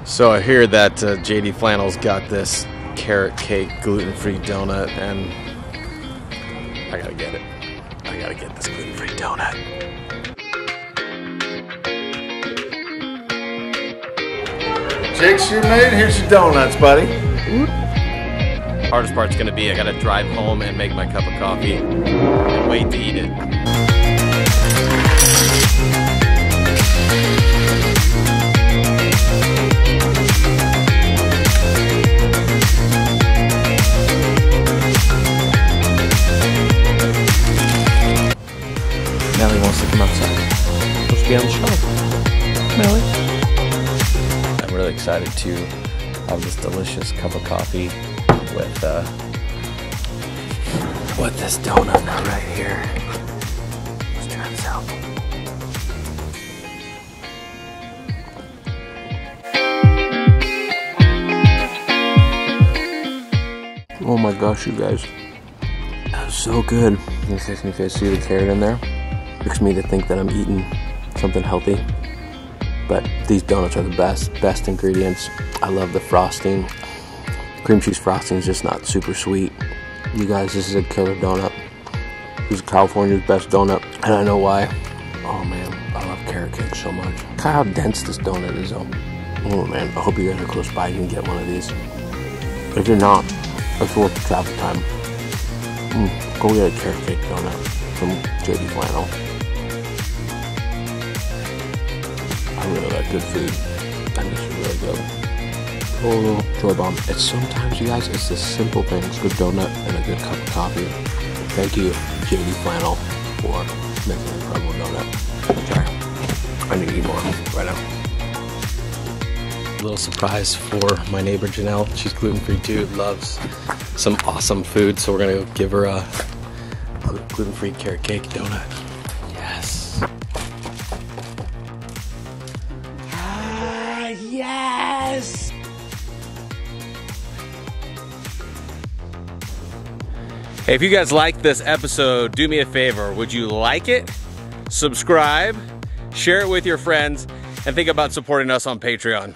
So I hear that JD Flannel's got this carrot cake gluten-free donut, and I gotta get it. I gotta get this gluten-free donut. Jake's your mate. Here's your donuts, buddy. Hardest part's gonna be I gotta drive home and make my cup of coffee and wait to eat it. Melly wants to come outside. Supposed to be on the show. Melly. I'm really excited to have this delicious cup of coffee with this donut right here. Let's try this out. Oh my gosh, you guys. That was so good. You guys see the carrot in there? Tricks me to think that I'm eating something healthy, but these donuts are the best ingredients. I love the frosting. Cream cheese frosting is just not super sweet. You guys, this is a killer donut. This is California's best donut, and I know why. Oh man, I love carrot cake so much. Look how dense this donut is though. Oh man, I hope you guys are close by. You can get one of these. If you're not, it's worth the travel time. Go get a carrot cake donut from JD Flannel. I really like good food. And this is really good. Oh, joy bomb. It's sometimes, you guys, it's the simple things. Good donut and a good cup of coffee. Thank you, JD Flannel, for making an incredible donut. Sorry, I need to eat more right now. A little surprise for my neighbor Janelle. She's gluten-free too, loves some awesome food, so we're gonna go give her a gluten-free carrot cake donut. Yes. Yes! Hey, if you guys liked this episode, do me a favor. Would you like it? Subscribe, share it with your friends, and think about supporting us on Patreon.